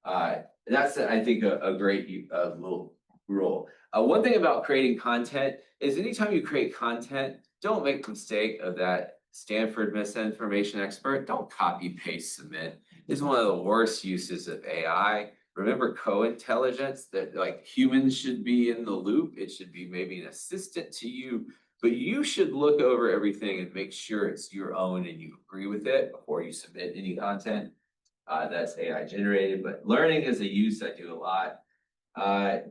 That's, I think, a great little rule. One thing about creating content is anytime you create content, don't make the mistake of that Stanford misinformation expert. Don't copy, paste, submit. It's one of the worst uses of AI. Remember co-intelligence, that like humans should be in the loop. It should be maybe an assistant to you, but you should look over everything and make sure it's your own and you agree with it before you submit any content. That's AI generated, but learning is a use I do a lot.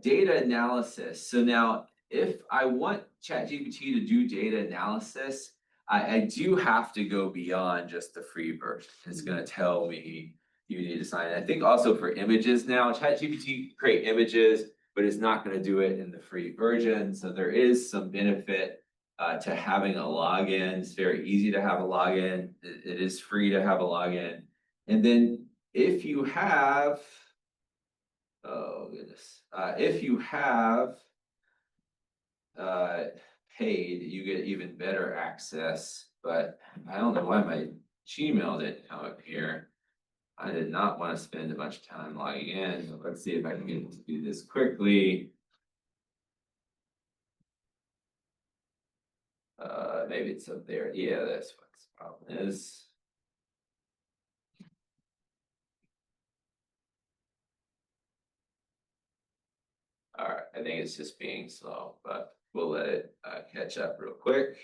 Data analysis. So now if I want ChatGPT to do data analysis, I do have to go beyond just the free version. It's gonna tell me you need to sign in. I think also for images now, ChatGPT create images, but it's not gonna do it in the free version. So there is some benefit to having a login. It's very easy to have a login. It is free to have a login. And then if you have, oh goodness, if you have paid, you get even better access, but I don't know why my Gmail didn't come up here. I did not want to spend much time logging in. Let's see if I can get to do this quickly. Maybe it's up there. Yeah, that's what the problem is. All right, I think it's just being slow, but we'll let it catch up real quick.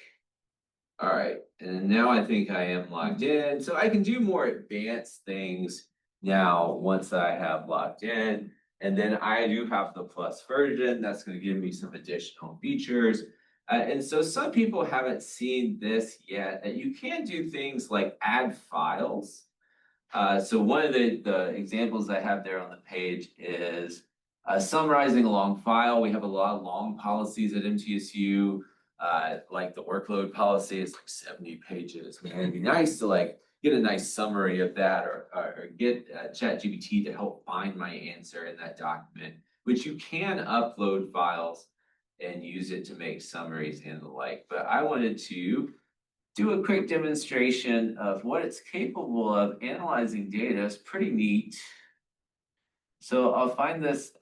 All right, and now I think I am logged in, so I can do more advanced things now once I have logged in. And then I do have the plus version that's going to give me some additional features. And so some people haven't seen this yet, that you can do things like add files. So one of the examples I have there on the page is summarizing a long file. We have a lot of long policies at MTSU, like the workload policy is like 70 pages. Man, it'd be nice to like get a nice summary of that or get ChatGPT to help find my answer in that document, which you can upload files and use it to make summaries and the like. But I wanted to do a quick demonstration of what it's capable of analyzing data. It's pretty neat. So I'll find this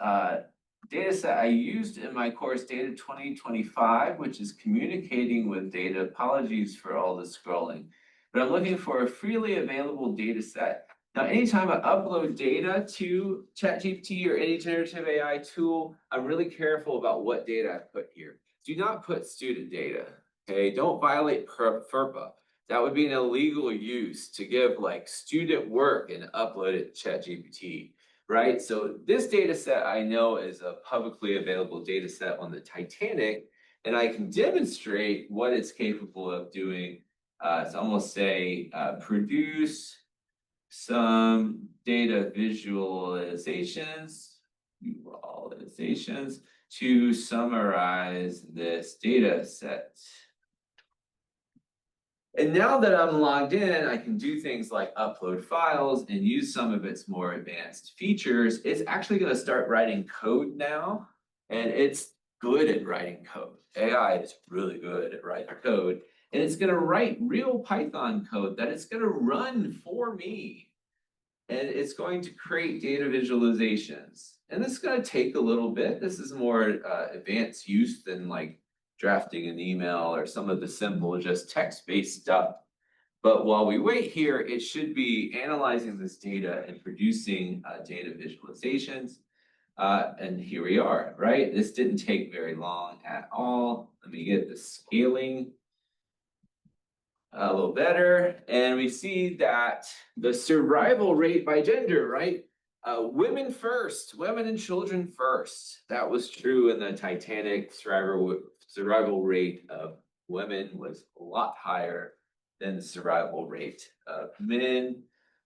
data set I used in my course Data 2025, which is communicating with data. Apologies for all the scrolling, but I'm looking for a freely available data set Now, anytime I upload data to ChatGPT or any generative AI tool, I'm really careful about what data I put here. Do not put student data, okay? Don't violate FERPA. That would be an illegal use to give like student work and upload it to ChatGPT, right? So this data set I know is a publicly available data set on the Titanic, and I can demonstrate what it's capable of doing. So almost say produce some data visualizations to summarize this data set. And now that I'm logged in, I can do things like upload files and use some of its more advanced features. It's actually going to start writing code now, and it's good at writing code. AI is really good at writing code, and it's going to write real Python code that it's going to run for me. And it's going to create data visualizations. And this is going to take a little bit. This is more advanced use than like drafting an email or some of the simple, just text-based stuff. But while we wait here, it should be analyzing this data and producing data visualizations. And here we are, right? This didn't take very long at all. Let me get the scaling a little better, and we see that the survival rate by gender, right? Women first, women and children first. That was true in the Titanic. Survival rate of women was a lot higher than the survival rate of men.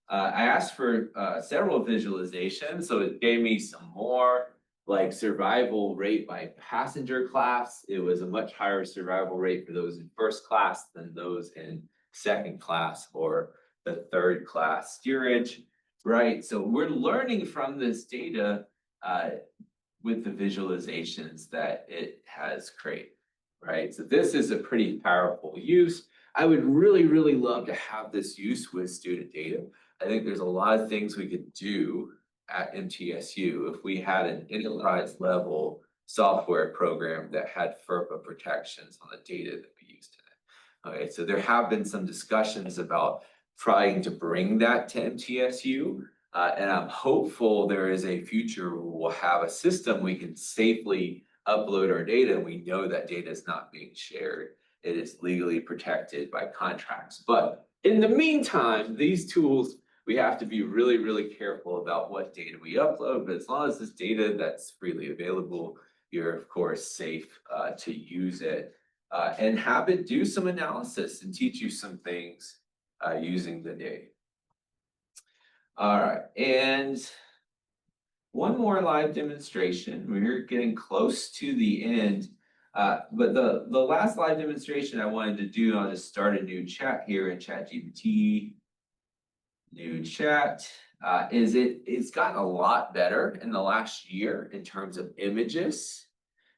I asked for several visualizations, so it gave me some more. Like survival rate by passenger class, it was a much higher survival rate for those in first class than those in second class or the third class steerage, right? So we're learning from this data with the visualizations that it has created, right? So this is a pretty powerful use. I would really, really love to have this use with student data. I think there's a lot of things we could do at MTSU if we had an enterprise level software program that had FERPA protections on the data that we used in it. Okay, so there have been some discussions about trying to bring that to MTSU, and I'm hopeful there is a future where we'll have a system we can safely upload our data and we know that data is not being shared. It is legally protected by contracts. But in the meantime, these tools, we have to be really, really careful about what data we upload, but as long as this data that's freely available, you're of course safe to use it and have it do some analysis and teach you some things using the data. All right, and one more live demonstration. We're getting close to the end, but the last live demonstration I wanted to do, I'll just start a new chat here in ChatGPT. New chat, it's gotten a lot better in the last year in terms of images.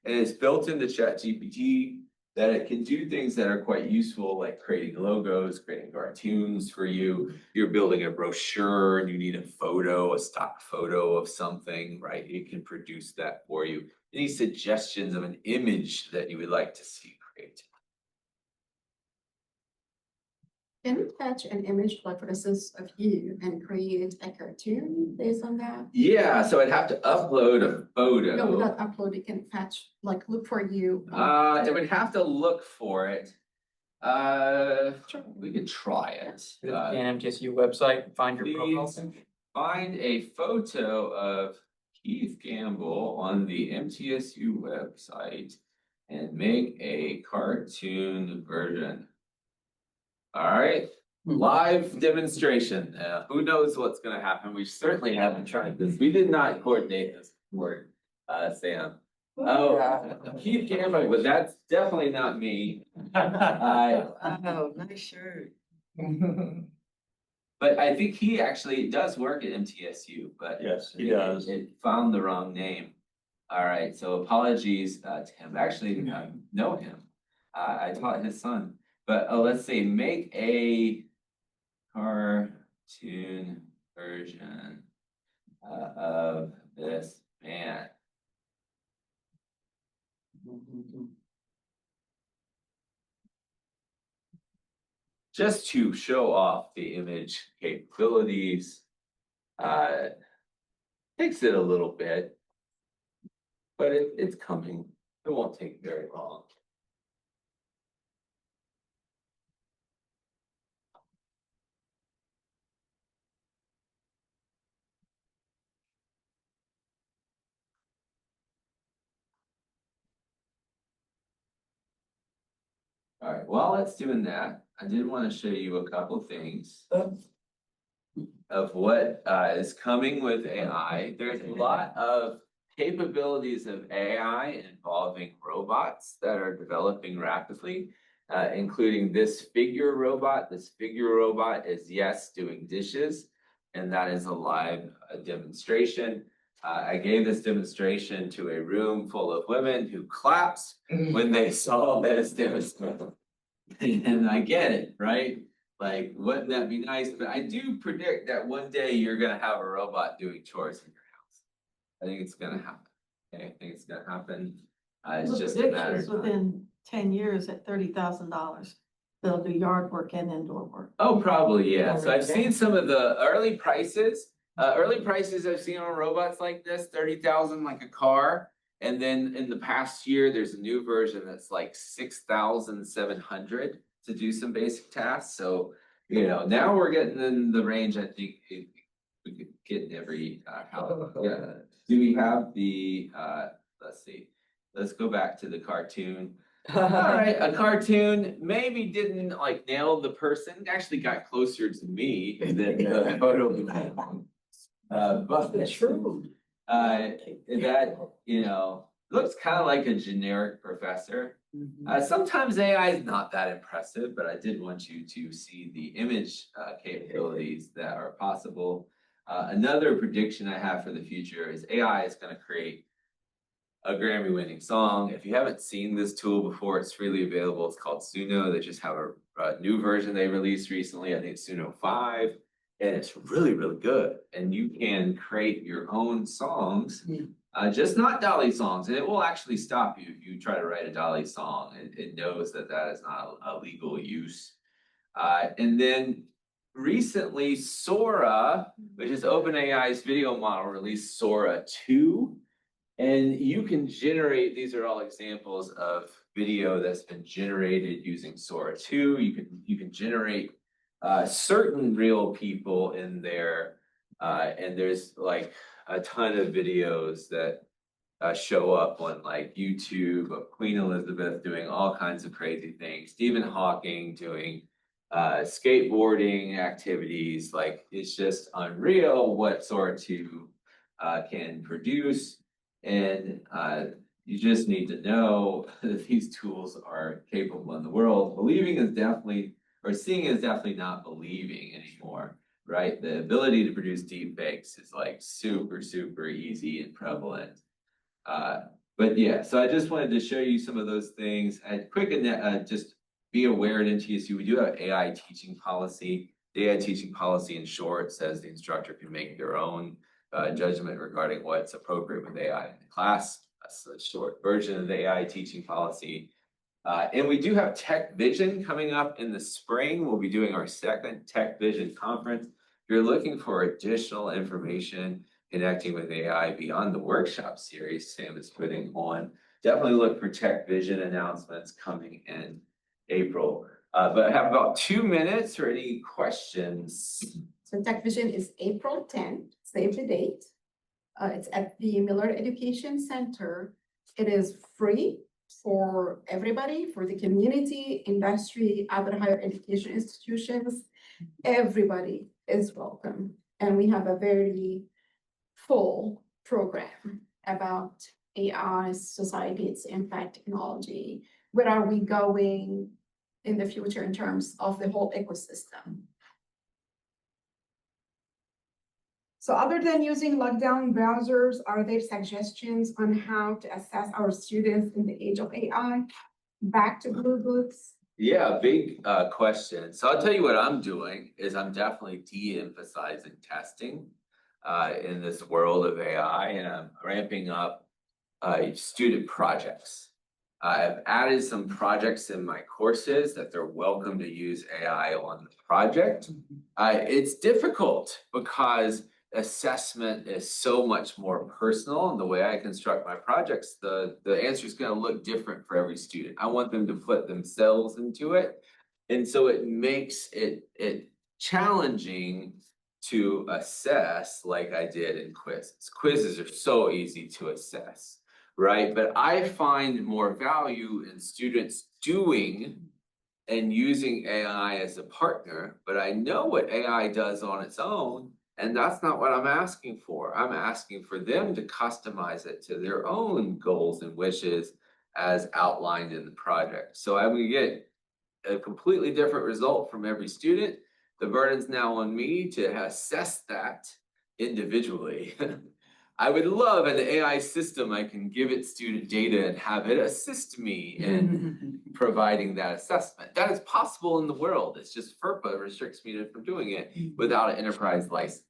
And it's built into ChatGPT that it can do things that are quite useful, like creating logos, creating cartoons for you. You're building a brochure and you need a photo, a stock photo of something, right? It can produce that for you. Any suggestions of an image that you would like to see created? Can you fetch an image, like for instance, of you and create a cartoon based on that? Yeah, so I'd have to upload a photo. No, not upload, it can fetch, like look for you. It would have to look for it. We could try it. The MTSU website, find your profile. Please find a photo of Keith Gamble on the MTSU website and make a cartoon version. All right, live demonstration. Who knows what's gonna happen? We certainly haven't tried this. We did not coordinate this before, Sam. Oh, Keith Gamble, but that's definitely not me. Oh, nice shirt. But I think he actually does work at MTSU, but Yes, he does. it found the wrong name. All right, so apologies to him. Actually, I know him. I taught his son. But let's see, make a cartoon version of this man. Just to show off the image capabilities. Takes it a little bit. But it's coming. It won't take very long. All right, while it's doing that, I did want to show you a couple things of what is coming with AI. There's a lot of capabilities of AI involving robots that are developing rapidly, including this figure robot. This figure robot is, yes, doing dishes, and that is a live demonstration. I gave this demonstration to a room full of women who clapped when they saw this demonstration. And I get it, right? Like, wouldn't that be nice? But I do predict that one day you're gonna have a robot doing chores in your house. I think it's gonna happen. Okay, I think it's gonna happen. It's The just a matter predictions of time. within 10 years at $30,000, they'll do yard work and indoor work. Oh, probably, yeah. So I've Okay. seen some of the early prices. Early prices I've seen on robots like this, 30,000 like a car. And then in the past year, there's a new version that's like 6,700 to do some basic tasks. So, you know, now we're getting in the range, I think we could get in every house. Yeah. Do we have the let's see, let's go back to the cartoon. All right, a cartoon maybe didn't like nail the person, actually got closer to me than the photo. But True. that, you know, looks kind of like a generic professor. Mhm. Sometimes AI is not that impressive, but I did want you to see the image capabilities that are possible. Another prediction I have for the future is AI is going to create a Grammy-winning song. If you haven't seen this tool before, it's freely available. It's called Suno. They just have a new version they released recently. I think it's Suno 5, and it's really, really good. And you can create your own songs, just not Dolly songs. And it will actually stop you if you try to write a Dolly song. It knows that that is not a legal use. And then recently, Sora, which is OpenAI's video model, released Sora 2. And you can generate, these are all examples of video that's been generated using Sora 2. You can generate certain real people in there. And there's like a ton of videos that show up on like YouTube of Queen Elizabeth doing all kinds of crazy things, Stephen Hawking doing skateboarding activities. Like, it's just unreal what Sora 2 can produce. And you just need to know that these tools are capable in the world. Believing is definitely, or seeing is definitely not believing anymore, right? The ability to produce deep fakes is like super, super easy and prevalent. But yeah, so I just wanted to show you some of those things. And quick, just be aware at NTSU, we do have AI teaching policy. The AI teaching policy, in short, says the instructor can make their own judgment regarding what's appropriate with AI in the class. That's a short version of the AI teaching policy. And we do have Tech Vision coming up in the spring. We'll be doing our second Tech Vision conference. If you're looking for additional information connecting with AI beyond the workshop series Sam is putting on, definitely look for Tech Vision announcements coming in April. But I have about 2 minutes for any questions. So Tech Vision is April 10th, save the date. It's at the Miller Education Center. It is free for everybody, for the community, industry, other higher education institutions. Everybody is welcome. And we have a very full program about AI, society, its impact, technology. Where are we going in the future in terms of the whole ecosystem? So other than using lockdown browsers, are there suggestions on how to assess our students in the age of AI? Back to Blue Books. Yeah, big question. So I'll tell you what I'm doing is I'm definitely de-emphasizing testing in this world of AI, and I'm ramping up student projects. I've added some projects in my courses that they're welcome to use AI on the project. It's difficult because assessment is so much more personal, and the way I construct my projects, the answer is gonna look different for every student. I want them to put themselves into it. And so it makes it challenging to assess like I did in quizzes. Quizzes are so easy to assess, right? But I find more value in students doing and using AI as a partner, but I know what AI does on its own, and that's not what I'm asking for. I'm asking for them to customize it to their own goals and wishes as outlined in the project. So I'm gonna get a completely different result from every student. The burden's now on me to assess that individually. I would love an AI system I can give it student data and have it assist me in providing that assessment. That is possible in the world. It's just FERPA restricts me from doing it without an enterprise license.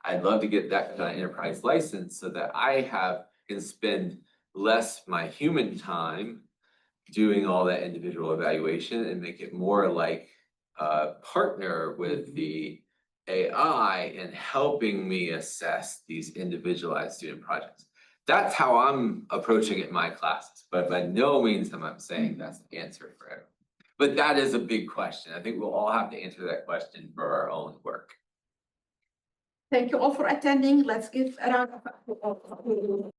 I'd love to get that kind of enterprise license so that can spend less my human time doing all that individual evaluation and make it more like partner with the AI in helping me assess these individualized student projects. That's how I'm approaching it in my classes, but by no means am I saying that's the answer for everyone. But that is a big question. I think we'll all have to answer that question for our own work. Thank you all for attending. Let's give a round of applause.